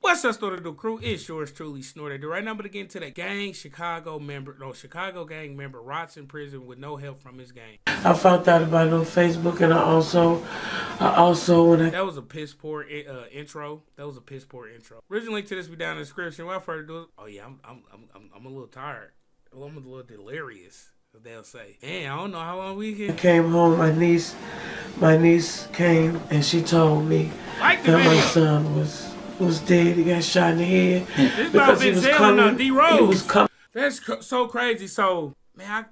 What's up, Snorter Do Crew? It's yours truly, Snorter Do. Right now, I'm going to get into that Chicago gang member rots in prison with no help from his gang. I found out about it on Facebook, and I also when I... That was a piss poor intro. Originally, to this be down in the description. Without further ado, oh yeah, I'm a little tired. Well, I'm a little delirious, as they'll say. Man, I don't know how long we can. I came home, my niece came and she told me that my son was dead. He got shot in the head. This about betrayal, D-Rose. He was coming. That's so crazy. So, man,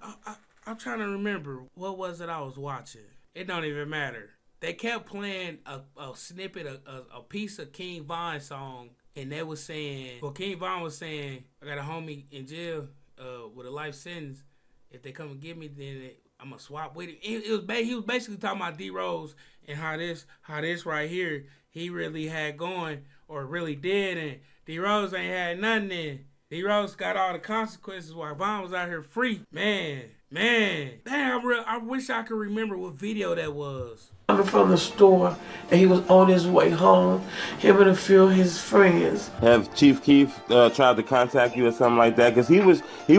I'm trying to remember what was it I was watching. It don't even matter. They kept playing a snippet, a piece of King Von's song, and they was saying, well, King Von was saying, I got a homie in jail with a life sentence. If they come and get me, then I'm gonna swap with him. He was basically talking about D-Rose and how this right here he really had going, or really did, and D-Rose ain't had nothing in. D-Rose got all the consequences while Von was out here free. Man. Dang, I wish I could remember what video that was. Coming from the store, and he was on his way home, him and a few of his friends. Have Chief Keef tried to contact you or something like that? Because he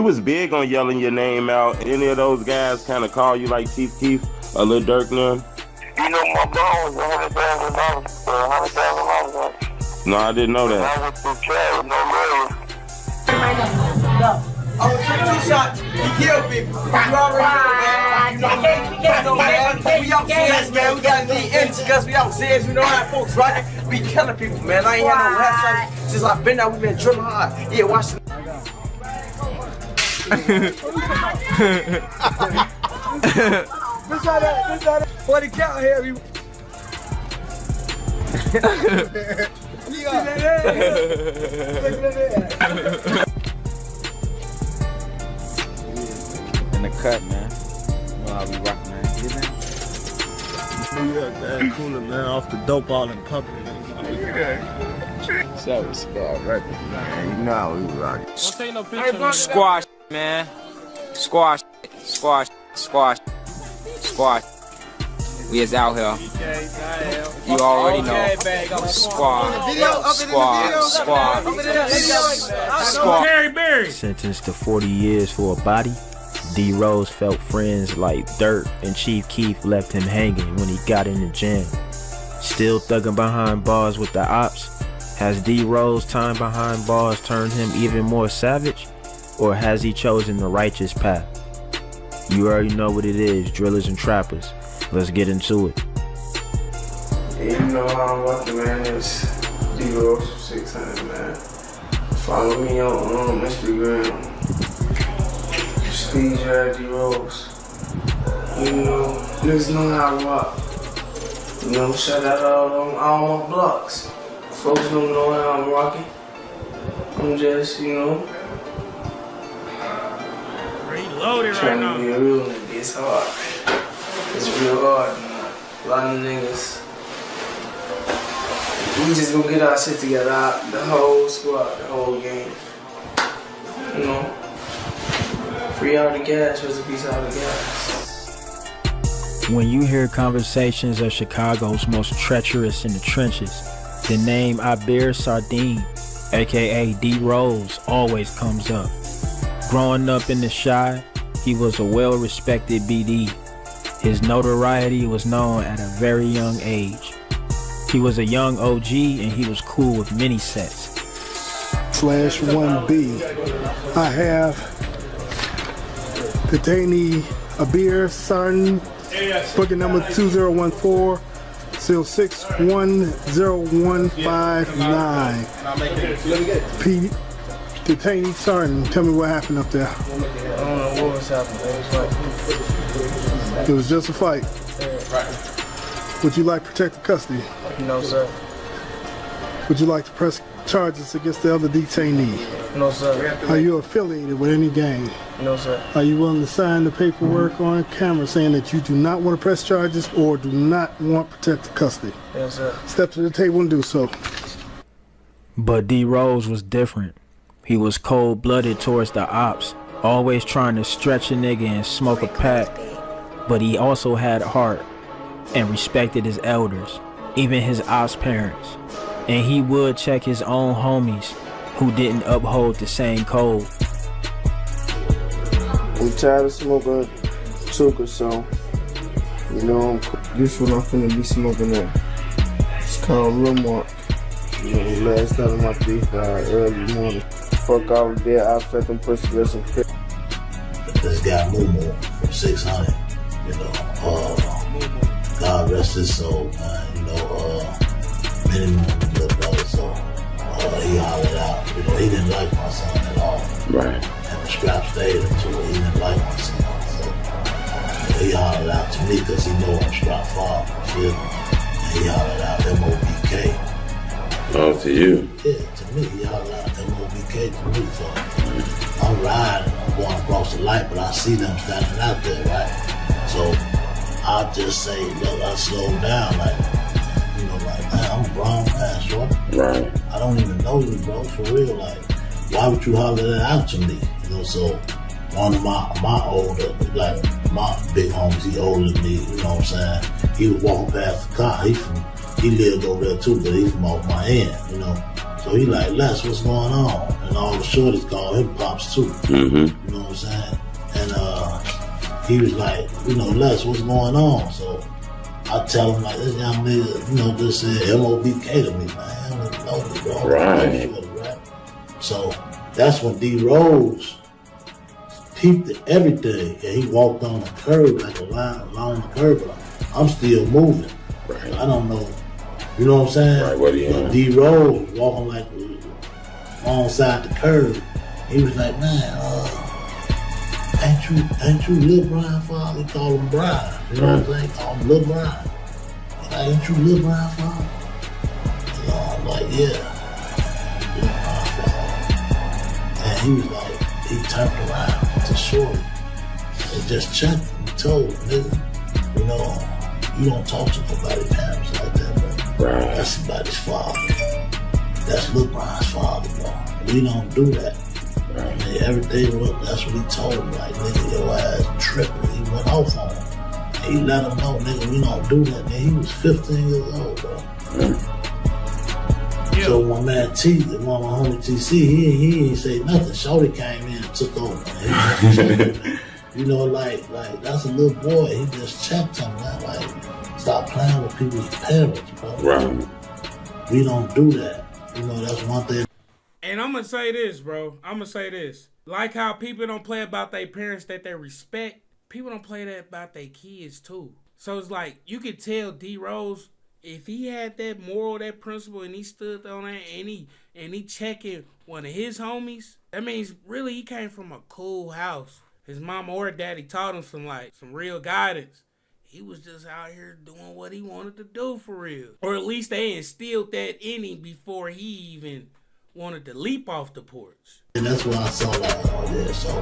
was big on yelling your name out. Any of those guys kind of call you like Chief Keef, a Lil Durk now? You know my bond was $100,000. No, I didn't know that. I was betrayal, no murder. I was took 2 shots. He killed people. You already know, man. We upstairs, man. We got the energy because we upstairs. You know how folks, right? We killing people, man. I ain't had no rap shots since I've been there. We been drilling hard. Yeah, watch it. For the count here, in the cut, man. You know how we rock, man. Get in. New York, man, cooler, man. Off the dope all in public. So it's about record, man. You know how we rock. Squash, man. Squash. We is out here. You already know. Squad. Terry Berry. Sentenced to 40 years for a body, D-Rose felt friends like Dirt and Chief Keef left him hanging when he got in the jam. Still thugging behind bars with the ops, has D-Rose time behind bars turned him even more savage, or has he chosen the righteous path? You already know what it is, drillers and trappers. Let's get into it. Yeah, you know how I'm walking, man. It's D-Rose 600, man. Follow me on Instagram. Speed Drive D-Rose. You know, niggas know how I rock. You know, shout out all my blocks. Folks don't know how I'm rocking. I'm just, you know, Reloaded trying right now. to be a real nigga. It's hard. It's real hard, man. A lot of niggas. We just gonna get our shit together, the whole squad, the whole game. You know? Free all the gas, rest in peace all the gas. When you hear conversations of Chicago's most treacherous in the trenches, the name Abir Sardine, aka D-Rose, always comes up. Growing up in the Chi, he was a well-respected BD. His notoriety was known at a very young age. He was a young OG and he was cool with many sets. /1B. I have detainee Abir Sardin, booking number 2014, seal 610159. Detainee Sardin, tell me what happened up there. I don't know what was happening. It was just a fight. Would you like protective custody? No, sir. Would you like to press charges against the other detainee? No, sir. Are you affiliated with any gang? No, sir. Are you willing to sign the paperwork on camera saying that you do not want to press charges or do not want protective custody? Yes, sir. Step to the table and do so. But D-Rose was different. He was cold-blooded towards the ops, always trying to stretch a nigga and smoke a pack. But he also had heart and respected his elders, even his ops parents. And he would check his own homies who didn't uphold the same code. I'm tired of smoking Tuka, so you know this one I'm finna be smoking at. It's called Lil Mark. You know, last night of my beef early morning. Fuck all the dead ops at them pussy listen. This guy Moo from 600. You know, God rest his soul, man. You know, many more little brother, so he hollered out. You know, he didn't like my son at all. Right. And the strap stayed into it. He didn't like my son. So he hollered out to me because he know I'm strap father. You feel me? And he hollered out M-O-B-K. Oh, to you? Yeah, to me. He hollered out M-O-B-K to me. So I'm riding, I'm going across the light, but I see them standing out there, right? So I'll just say, look, I slow down, like, you know, like, man, I'm a grown man, sure. Right. I don't even know you, bro, for real. Like, why would you holler that out to me? You know, so one of my older, like, my big homies, he older than me, you know what I'm saying? He was walking past the car. He lived over there too, but he from off my end, you know. So he like, Les, what's going on? And all the shorties call him Pops too. Mm-hmm. You know what I'm saying? And he was like, you know, Les, what's going on? So I tell him like, this young nigga, you know, just said M-O-B-K to me, man. I don't even know you, bro. Right. So that's when D-Rose peeped at everything, and he walked on the curb like a line along the curb. I'm still moving. Right. I don't know. You know what I'm saying? Right, what do you know? D-Rose walking like alongside the curb. He was like, man, ain't you Lil Brian father? He call him Brian. You know what I'm saying? Call him Lil Brian. Like, ain't you Lil Brian father? You know, I'm like, yeah, Lil Brian father. And he was like, he turned around to Shorty and just checked him. He told him, nigga, you know, you don't talk to nobody parents like that, bro. Right. That's somebody's father. That's Lil Brian's father, bro. We don't do that. Right. And everything, that's what he told him. Like, nigga, your ass tripping. He went off on him. And he let him know, nigga, we don't do that. Man, he was 15 years old, bro. Yeah. So my man T, my homie TC, he ain't say nothing. Shorty came in and took over. You know, like that's a little boy. He just checked him, man. Like, stop playing with people's parents, bro. Right. We don't do that. You know, that's one thing. And I'm going to say this, bro. I'm going to say this. Like how people don't play about their parents that they respect, people don't play that about their kids, too. So it's like, you could tell D-Rose, if he had that moral, that principle, and he stood on that, and he checking one of his homies, that means really he came from a cool house. His mom or daddy taught him some real guidance. He was just out here doing what he wanted to do for real. Or at least they instilled that in him before he even wanted to leap off the porch. And that's why I saw like, oh yeah, so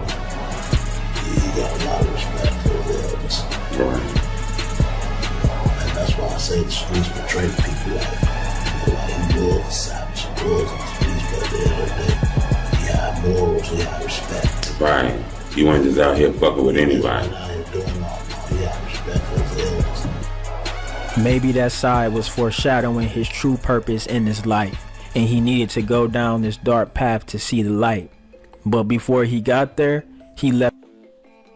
he got a lot of respect for his elders. Right. And that's why I say the streets betray people. Like he was a savage, he was in the streets, but at the end of the day, he had morals, he had respect. Right. You weren't just out here fucking with anybody. He out here doing all, he had respect for his elders. Maybe that side was foreshadowing his true purpose in this life, and he needed to go down this dark path to see the light. But before he got there, he left.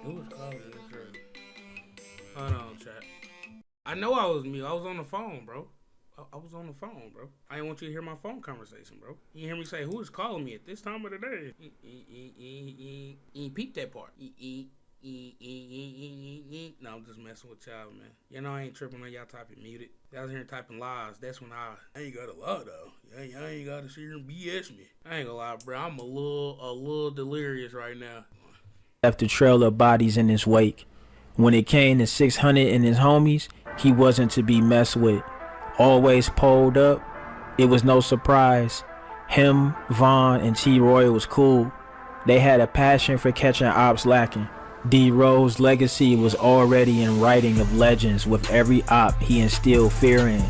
Who was calling this girl? Hold on, chat. I know I was mute. I was on the phone, bro. I was on the phone, bro. I didn't want you to hear my phone conversation, bro. You hear me say, who is calling me at this time of the day? You peep that part. No, I'm just messing with y'all, man. You know I ain't tripping on y'all typing muted. I was here typing lies. That's when I ain't got a lie, though. I ain't got to sit here and BS me. I ain't gonna lie, bro. I'm a little delirious right now. Left a trail of bodies in his wake. When it came to 600 and his homies, he wasn't to be messed with. Always pulled up. It was no surprise. Him, Vaughn, and T-Roy was cool. They had a passion for catching ops lacking. D-Rose's legacy was already in writing of legends with every op he instilled fear in.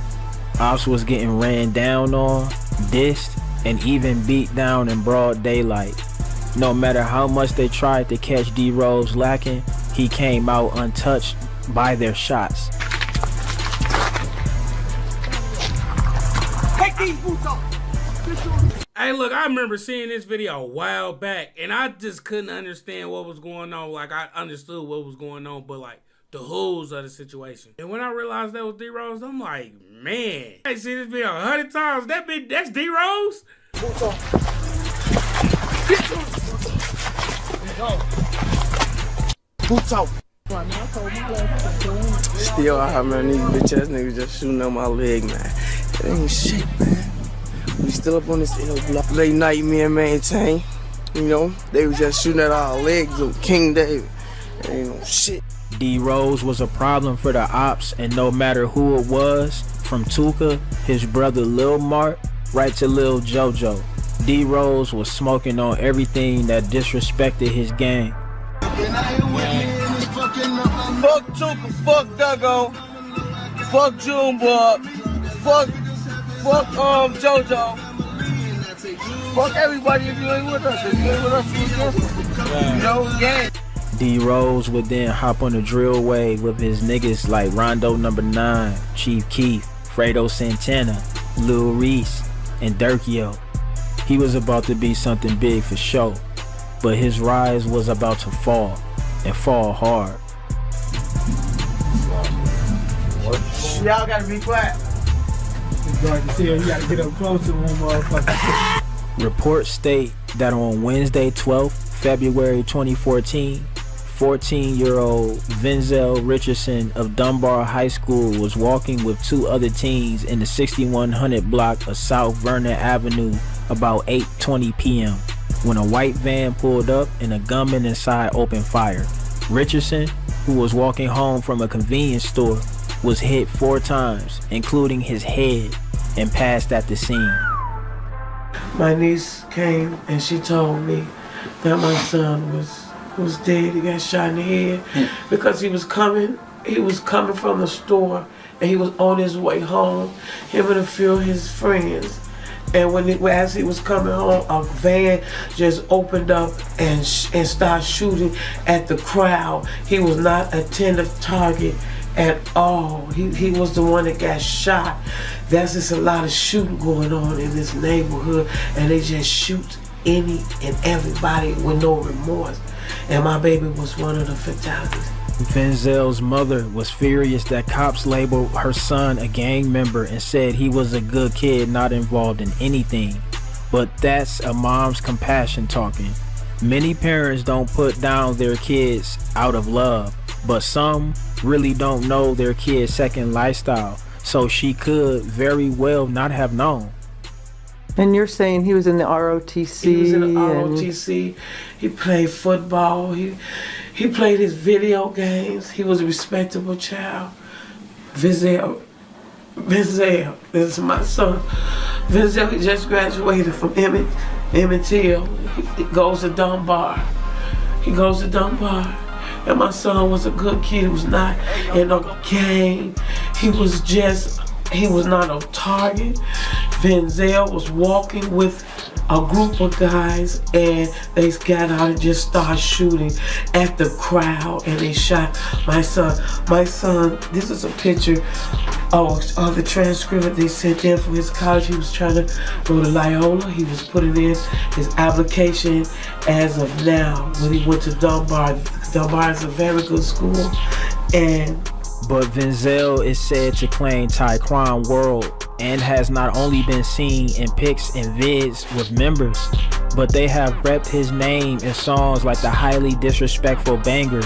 Ops was getting ran down on, dissed, and even beat down in broad daylight. No matter how much they tried to catch D-Rose lacking, he came out untouched by their shots. Take Hey, look, I remember seeing this video a while back, and I just couldn't understand what was going on. Like, I understood what was going on, but, like, the wholes of the situation. And when I realized that was D-Rose, I'm like, man, I see this video 100 times. That's D-Rose? Still out, man. These bitch ass niggas just shooting on my leg, man. It ain't shit, man. We still up on this Oblock. Late night, me and Maintain. You know, they was just shooting at our legs of King David. It ain't no shit. D-Rose was a problem for the ops, and no matter who it was, from Tuka, his brother Lil Mart, right to Lil JoJo, D-Rose was smoking on everything that disrespected his gang. Fuck Tuka, fuck Duggo, fuck Junebug, fuck JoJo. Fuck everybody if you ain't with us. If you ain't with us, you against us. You know, gang. D-Rose would then hop on the drill wave with his niggas like Rondo No. 9, Chief Keef, Fredo Santana, Lil Reese, and Durkio. He was about to be something big for sure, but his rise was about to fall, and fall hard. Y'all gotta be quiet. You gotta get up close to one motherfucker. Reports state that on Wednesday 12th, February 2014, 14-year-old Vinzel Richardson of Dunbar High School was walking with two other teens in the 6100 block of South Vernon Avenue about 8:20 p.m. when a white van pulled up and a gunman inside opened fire. Richardson, who was walking home from a convenience store, was hit 4 times, including his head, and passed at the scene. My niece came and she told me that my son was dead. He got shot in the head because he was coming from the store and he was on his way home, him and a few of his friends. And as he was coming home, a van just opened up and started shooting at the crowd. He was not a tender target at all. He was the one that got shot. There's just a lot of shooting going on in this neighborhood, and they just shoot any and everybody with no remorse. And my baby was one of the fatalities. Vinzel's mother was furious that cops labeled her son a gang member and said he was a good kid not involved in anything. But that's a mom's compassion talking. Many parents don't put down their kids out of love, but some really don't know their kid's second lifestyle, so she could very well not have known. And you're saying he was in the ROTC? He was in the ROTC. He played football. He played his video games. He was a respectable child. Vinzel, this is my son. Vinzel, he just graduated from Emmett Till. He goes to Dunbar. And my son was a good kid. He was not in a gang. He was not a target. Vinzel was walking with a group of guys and they got out and just started shooting at the crowd and they shot my son. My son, this is a picture of the transcript they sent in from his college. He was trying to go to Loyola. He was putting in his application as of now when he went to Dunbar. Dunbar is a very good school. But Vinzel is said to claim Taekwon World and has not only been seen in pics and vids with members, but they have repped his name in songs like the highly disrespectful banger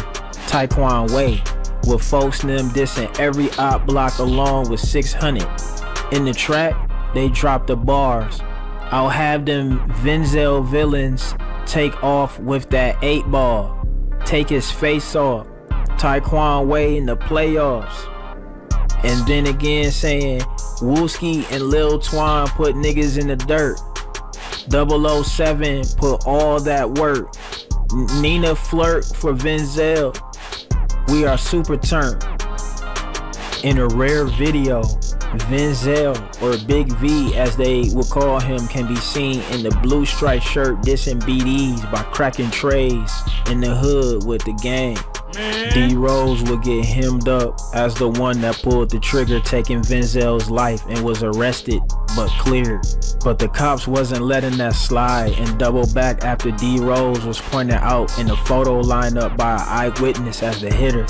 Taekwon Way, with folks them dissing every op block along with 600. In the track, they drop the bars. I'll have them Vinzel villains take off with that 8 ball, take his face off. Taekwon Way in the playoffs. And then again saying Wooski and Lil Twine put niggas in the dirt. 007 put all that work. Nina flirt for Vinzel. We are super turned. In a rare video, Vinzel, or Big V as they would call him, can be seen in the blue striped shirt dissing BDs by cracking trays in the hood with the gang. D-Rose would get hemmed up as the one that pulled the trigger, taking Vinzel's life, and was arrested but cleared. But the cops wasn't letting that slide and doubled back after D-Rose was pointed out in a photo lineup by an eyewitness as the hitter.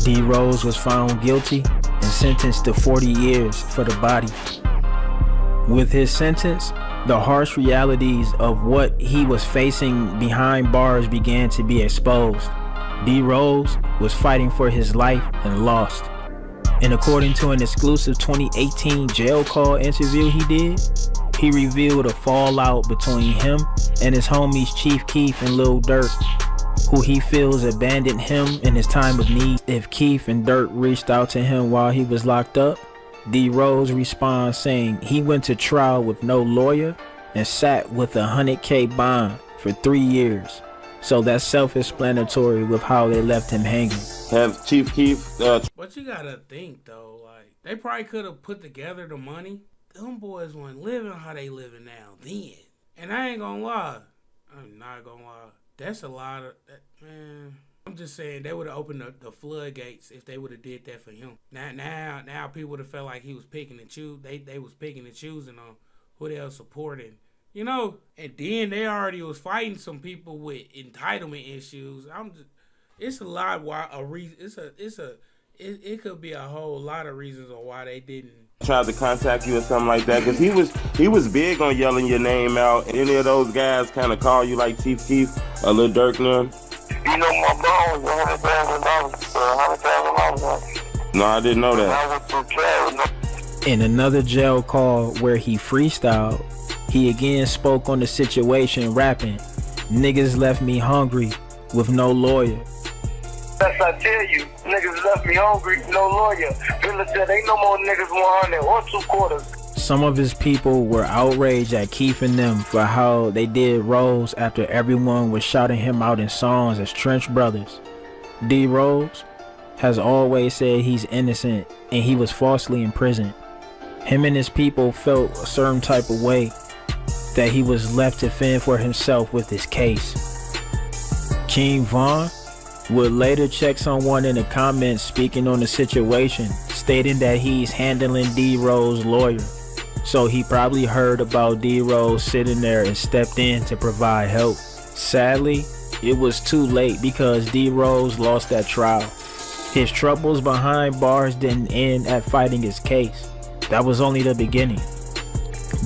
D-Rose was found guilty and sentenced to 40 years for the body. With his sentence, the harsh realities of what he was facing behind bars began to be exposed. D-Rose was fighting for his life and lost. And according to an exclusive 2018 jail call interview he did, he revealed a fallout between him and his homies Chief Keef and Lil Durk, who he feels abandoned him in his time of need. If Keef and Durk reached out to him while he was locked up, D-Rose responds saying he went to trial with no lawyer and sat with a $100K bond for 3 years. So that's self-explanatory with how they left him hanging. Have Chief Keef... But you gotta think, though, like, they probably could have put together the money. Them boys weren't living how they living now then. And I ain't gonna lie. I'm not gonna lie. That's a lot of... man... I'm just saying they would have opened the floodgates if they would have did that for him. Now people would have felt like he was picking and choosing. They was picking and choosing on who they were supporting. You know, and then they already was fighting some people with entitlement issues. It's a lot why a reason. It could be a whole lot of reasons on why they didn't. Tried to contact you or something like that, because he was big on yelling your name out. Any of those guys kind of call you like Chief Keef, a Lil Durk now? You know my bone was $100,000. No, I didn't know that. In another jail call where he freestyled, he again spoke on the situation, rapping, "Niggas left me hungry with no lawyer." That's I tell you, niggas left me hungry, no lawyer. Villa said ain't no more niggas 100 or 2 quarters. Some of his people were outraged at Keef and them for how they did Rose after everyone was shouting him out in songs as Trench Brothers. D-Rose has always said he's innocent and he was falsely imprisoned. Him and his people felt a certain type of way that he was left to fend for himself with his case. King Von would later check someone in the comments speaking on the situation, stating that he's handling D-Rose's lawyer. So he probably heard about D-Rose sitting there and stepped in to provide help. Sadly, it was too late because D-Rose lost that trial. His troubles behind bars didn't end at fighting his case. That was only the beginning.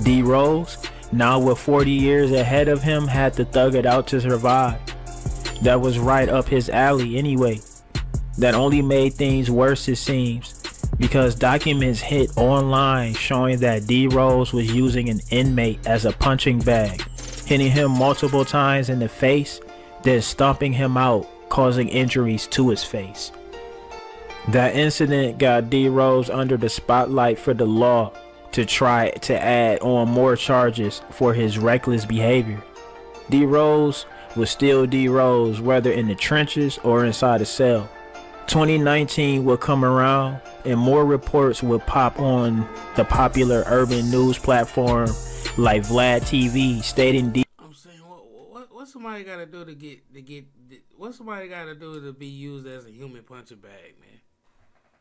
D-Rose, now with 40 years ahead of him, had to thug it out to survive. That was right up his alley anyway. That only made things worse, it seems, because documents hit online showing that D-Rose was using an inmate as a punching bag, hitting him multiple times in the face, then stomping him out, causing injuries to his face. That incident got D-Rose under the spotlight for the law to try to add on more charges for his reckless behavior. D-Rose was still D-Rose, whether in the trenches or inside a cell. 2019 would come around and more reports would pop on the popular urban news platform like Vlad TV, stating I'm saying, what somebody got to do to get what somebody got to do to be used as a human punching bag, man?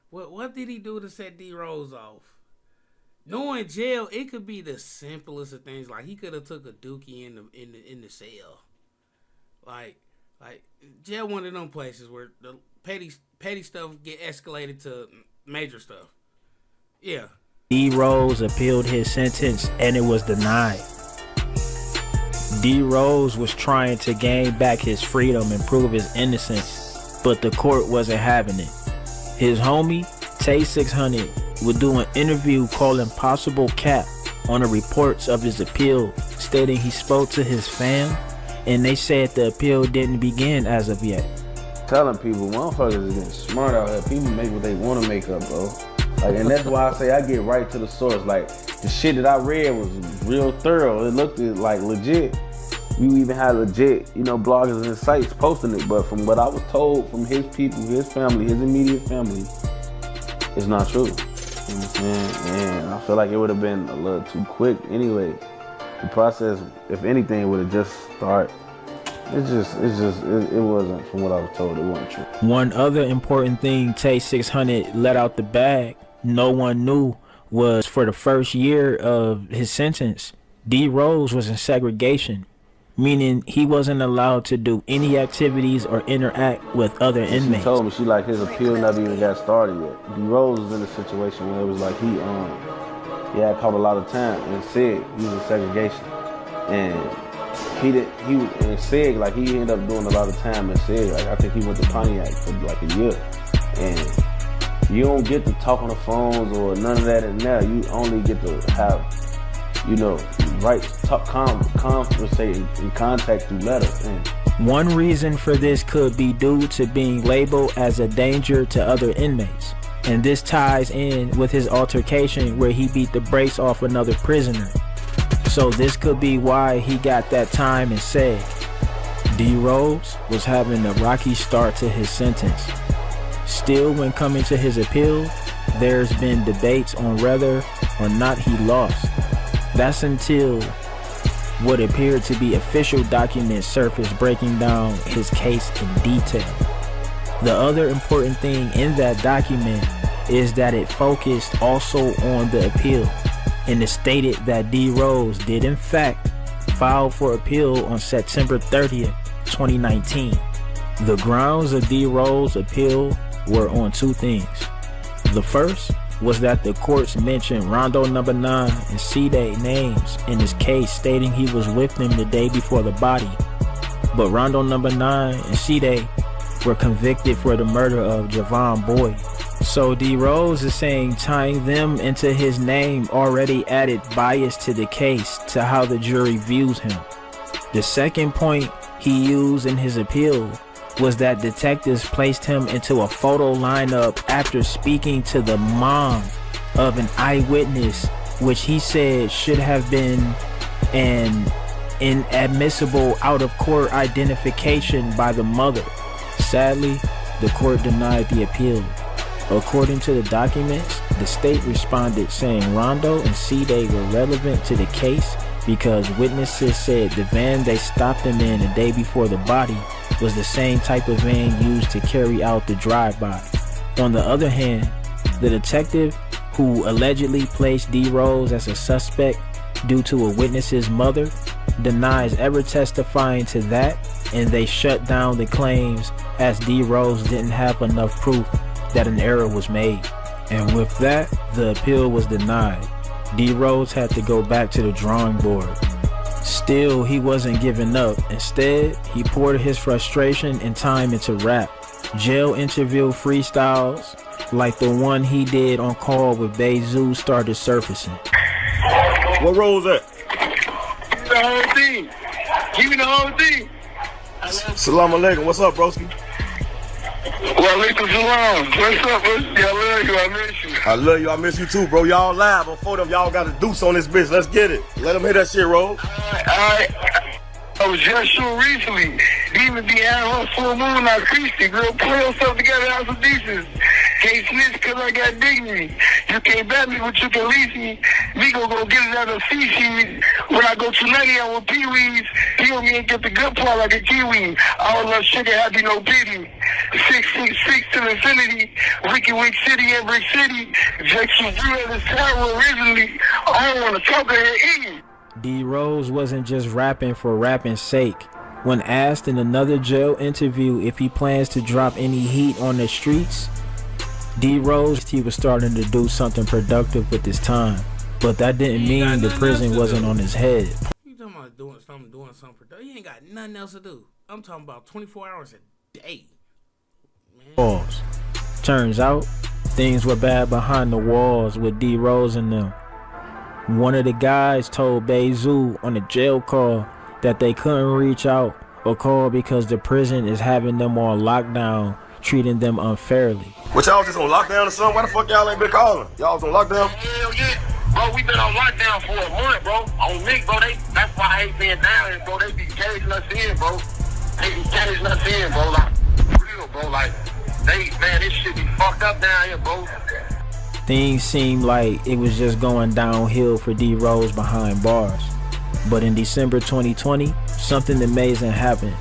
What did he do to set D-Rose off? Knowing jail, it could be the simplest of things. Like he could have took a dookie in the cell. Like jail, one of them places where the petty stuff get escalated to major stuff. Yeah. D-Rose appealed his sentence and it was denied. D-Rose was trying to gain back his freedom and prove his innocence, but the court wasn't having it. His homie, Tay 600, would do an interview calling possible cap on the reports of his appeal, stating he spoke to his fam and they said the appeal didn't begin as of yet. Telling people, motherfuckers is getting smart out here. People make what they want to make up, bro. Like, and that's why I say I get right to the source. Like, the shit that I read was real thorough. It looked like legit. You even had legit, bloggers and sites posting it. But from what I was told from his people, his family, his immediate family, it's not true. You know what I'm saying? And I feel like it would have been a little too quick anyway. The process, if anything, would have just started. It wasn't, from what I was told, it wasn't true. One other important thing Tay 600 let out the bag no one knew was for the first year of his sentence, D-Rose was in segregation, meaning he wasn't allowed to do any activities or interact with other inmates. She told me his appeal never even got started yet. D-Rose was in a situation where it was like he had caught a lot of time and said he was in segregation, and he said like he ended up doing a lot of time and said like I think he went to Pontiac for like a year, and you don't get to talk on the phones or none of that in there. You only get to have, conversate and contact through letters. And one reason for this could be due to being labeled as a danger to other inmates. And this ties in with his altercation where he beat the brakes off another prisoner. So this could be why he got that time and said. D-Rose was having a rocky start to his sentence. Still, when coming to his appeal, there's been debates on whether or not he lost. That's until what appeared to be official documents surfaced breaking down his case in detail. The other important thing in that document is that it focused also on the appeal, and it stated that D-Rose did in fact file for appeal on September 30th, 2019. The grounds of D-Rose's appeal were on two things. The first was that the courts mentioned Rondo number 9 and C-Day names in his case, stating he was with them the day before the body. But Rondo number 9 and C-Day were convicted for the murder of Javon Boyd. So D-Rose is saying tying them into his name already added bias to the case, to how the jury views him. The second point he used in his appeal was that detectives placed him into a photo lineup after speaking to the mom of an eyewitness, which he said should have been an inadmissible out-of-court identification by the mother. Sadly, the court denied the appeal. According to the documents, the state responded saying Rondo and C-Day were relevant to the case because witnesses said the van they stopped him in the day before the body was the same type of van used to carry out the drive-by. On the other hand, the detective who allegedly placed D-Rose as a suspect due to a witness's mother denies ever testifying to that, and they shut down the claims as D-Rose didn't have enough proof that an error was made. And with that, the appeal was denied. D-Rose had to go back to the drawing board. Still, he wasn't giving up. Instead, he poured his frustration and time into rap. Jail interview freestyles like the one he did on Call with Bezu started surfacing. What Rose at? The whole thing. Give me the whole thing. Salam alaikum. What's up, broski? Well, alaikum salam. What's up, bro? I love you. I miss you. I love you. I miss you too, bro. Y'all live. Before them, y'all got a deuce on this bitch. Let's get it. Let them hear that shit, Rose. I was just sure recently. Demon be out on full moon, I creased it. Girl, pull yourself together, have some decent. Can't snitch cause I got dignity. You can't bat me, but you can lease me. Me go get it out of feces. When I go 290 out with Pee-wees, he on me and get the good part like a kiwi. All love sugar, happy, no pity. 666 to infinity. Wicked City and Brick City. Jackson Drew at his tower originally. I don't want to talk to her eating. D-Rose wasn't just rapping for rapping's sake. When asked in another jail interview if he plans to drop any heat on the streets, D-Rose, he was starting to do something productive with his time. But that didn't mean the prison wasn't on his head. You talking about doing something productive? You ain't got nothing else to do. I'm talking about 24 hours a day. Pause. Turns out, things were bad behind the walls with D-Rose and them. One of the guys told Bezu on a jail call that they couldn't reach out or call because the prison is having them on lockdown, treating them unfairly. What, y'all just on lockdown or something? Why the fuck y'all ain't been calling? Y'all was on lockdown? Hell yeah. Bro, we been on lockdown for a month, bro. On me, bro, that's why I hate being down here, bro. They be caging us in, bro. They be caging us in, bro. Like, real, bro. Like, man, this shit be fucked up down here, bro. Things seemed like it was just going downhill for D-Rose behind bars. But in December 2020, something amazing happened.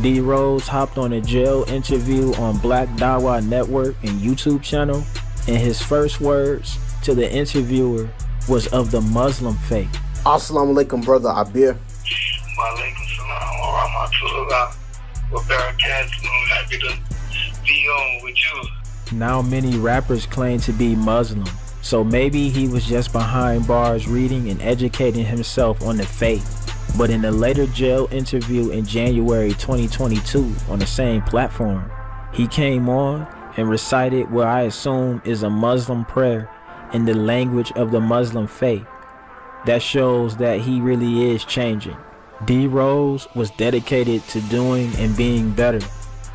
D-Rose hopped on a jail interview on Black Dawa Network and YouTube channel, and his first words to the interviewer was of the Muslim faith. Assalamu alaikum, brother Abir. Walaikum salam wa rahmatullah wa barakatuh. Happy to be on with you. Now many rappers claim to be Muslim, so maybe he was just behind bars reading and educating himself on the faith. But in a later jail interview in January 2022 on the same platform, he came on and recited what I assume is a Muslim prayer in the language of the Muslim faith. That shows that he really is changing. D-Rose was dedicated to doing and being better.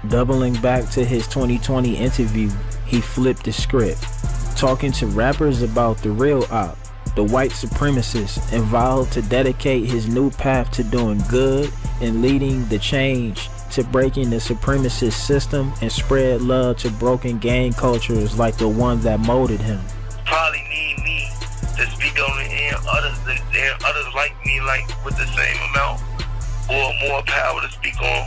Doubling back to his 2020 interview, he flipped the script, talking to rappers about the real op, the white supremacist, and vowed to dedicate his new path to doing good and leading the change to breaking the supremacist system and spread love to broken gang cultures like the one that molded him. Probably need me to speak on it and others like me, like with the same amount or more power to speak on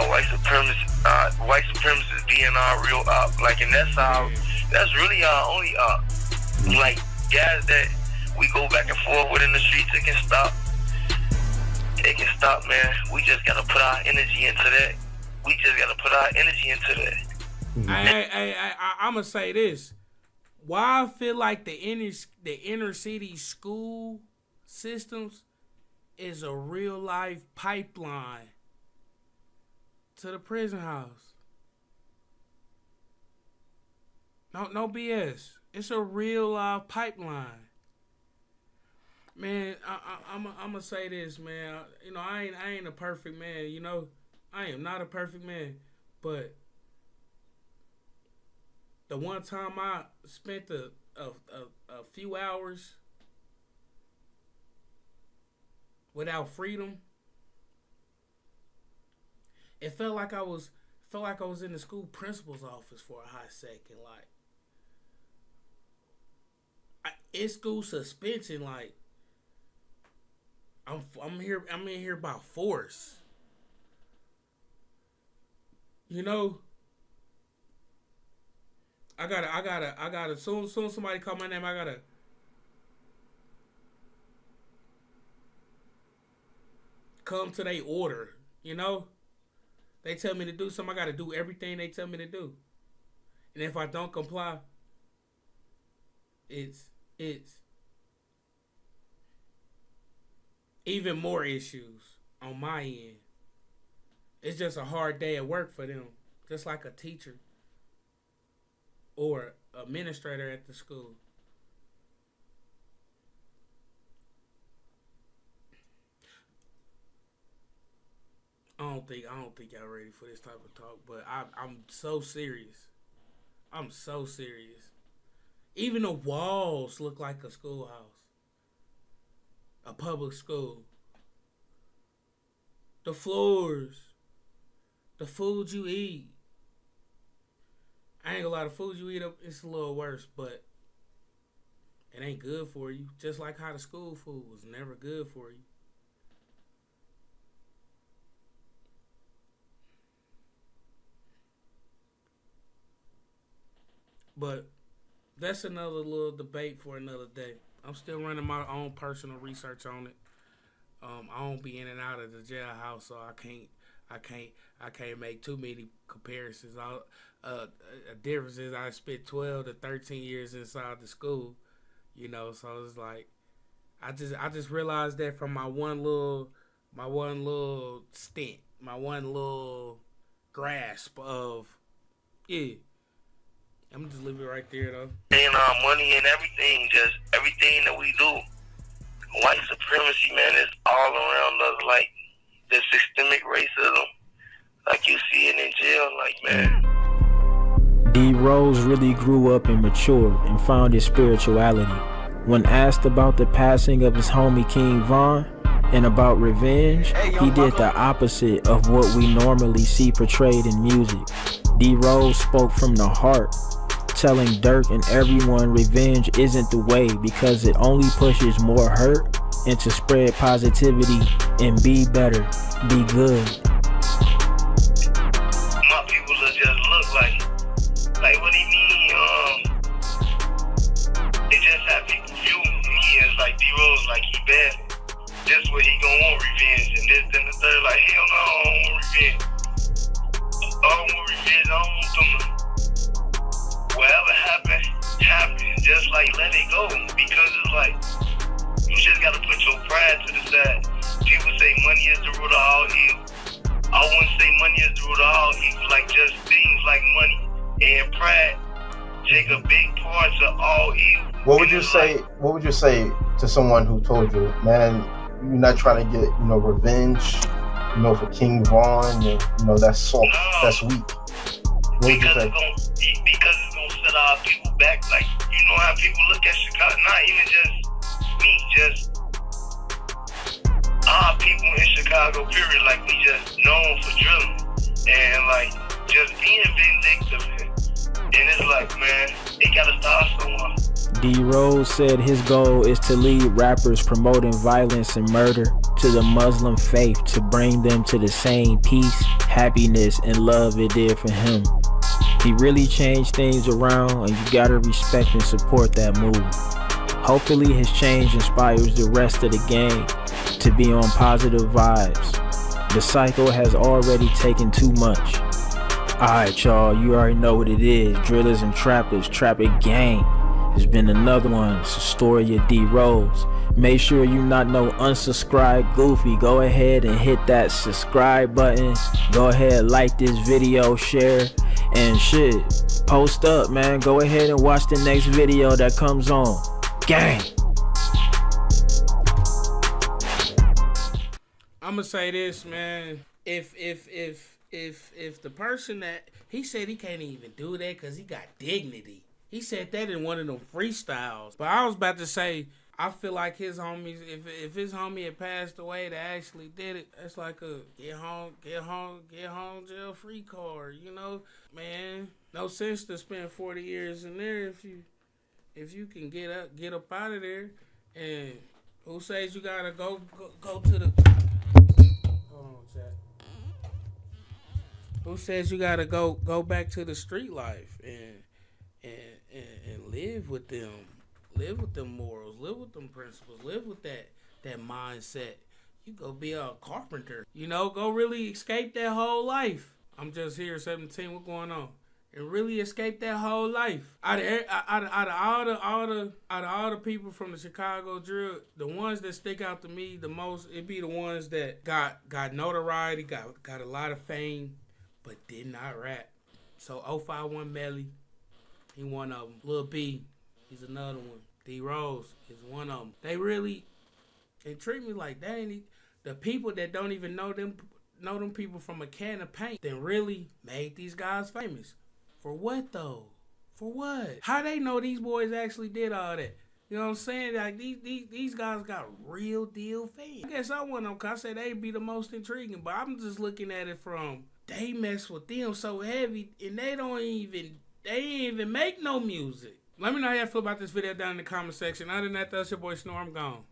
white supremacists being our real op. Like, and that's really our only op. Like, guys that we go back and forth with in the streets, it can stop. It can stop, man. We just gotta put our energy into that. I'ma say this. Why I feel like the inner city school systems is a real life pipeline to the prison house. No BS. It's a real life pipeline. Man, I'm gonna say this, man. You know, I ain't a perfect man. You know, I am not a perfect man. But the one time I spent a few hours without freedom, it felt like I was in the school principal's office for a hot second. Like, it's school suspension. Like, I'm in here by force. You know, I gotta. Soon somebody call my name, I gotta come to their order. You know, they tell me to do something, I gotta do everything they tell me to do. And if I don't comply, it's even more issues on my end. It's just a hard day at work for them, just like a teacher or administrator at the school. I don't think y'all ready for this type of talk, but I'm so serious. I'm so serious. Even the walls look like a schoolhouse. A public school. The floors. The food you eat. I ain't gonna lie, the food you eat up, it's a little worse, but it ain't good for you. Just like how the school food was never good for you. But that's another little debate for another day. I'm still running my own personal research on it. I don't be in and out of the jailhouse, so I can't make too many comparisons. A difference is I spent 12 to 13 years inside the school, you know. So it's like I just realized that from my one little stint, my one little grasp of I'm just leave it right there though. And our money and everything that we do. White supremacy, man, is all around us, like the systemic racism. Like you see it in jail, like, man. D-Rose really grew up and matured and found his spirituality. When asked about the passing of his homie King Von and about revenge, he did the opposite of what we normally see portrayed in music. D-Rose spoke from the heart, telling Dirk and everyone revenge isn't the way because it only pushes more hurt and to spread positivity and be better, be good. bad. This what he gon' want revenge, and this, then the third, like, hell no, I don't want revenge. I don't want revenge, I don't want them to, whatever happened, happened. Just like let it go, because it's like, you just gotta put your pride to the side. People say money is the root of all evil. I wouldn't say money is the root of all evil, like just things like money and pride take a big part of all evil. What would you say? What would you say to someone who told you, man, you're not trying to get, revenge, for King Von, and that's soft, that's weak? What would you say? Because it's gonna set our people back. Like, you know how people look at Chicago, not even just me, just our people in Chicago, period. Like, we just known for drilling and like just being vindictive. And it's like, man, it gotta start somewhere. D-Rose said his goal is to lead rappers promoting violence and murder to the Muslim faith to bring them to the same peace, happiness, and love it did for him. He really changed things around, and you gotta respect and support that move. Hopefully his change inspires the rest of the gang to be on positive vibes. The cycle has already taken too much. Alright y'all, you already know what it is. Drillers and trappers, Trapper Gang. There's been another one. It's the story of D-Rose. Make sure you not no unsubscribe goofy. Go ahead and hit that subscribe button. Go ahead, like this video, share, and shit. Post up, man. Go ahead and watch the next video that comes on. Gang. I'ma say this, man. If the person that he said he can't even do that because he got dignity. He said that in one of them freestyles. But I was about to say, I feel like his homies, if his homie had passed away that actually did it, that's like a get home jail free card, Man, no sense to spend 40 years in there if you can get up out of there. And who says you gotta go to the hold on, chat. Who says you gotta go back to the street life and live with them morals, live with them principles, live with that mindset. You go be a carpenter, go really escape that whole life. I'm just here 17, what going on? And really escape that whole life. Out of all the people from the Chicago drill, the ones that stick out to me the most, it be the ones that got notoriety, got a lot of fame, but did not rap. So 051 Melly, he one of them. Lil B, he's another one. D-Rose is one of them. They really treat me like that. The people that don't even know them people from a can of paint, then really made these guys famous. For what though? For what? How they know these boys actually did all that? You know what I'm saying? Like these guys got real deal fans. I guess I want them because I said they'd be the most intriguing, but I'm just looking at it from they mess with them so heavy and they ain't even make no music. Let me know how y'all feel about this video down in the comment section. Other than that, that's your boy Snore. I'm gone.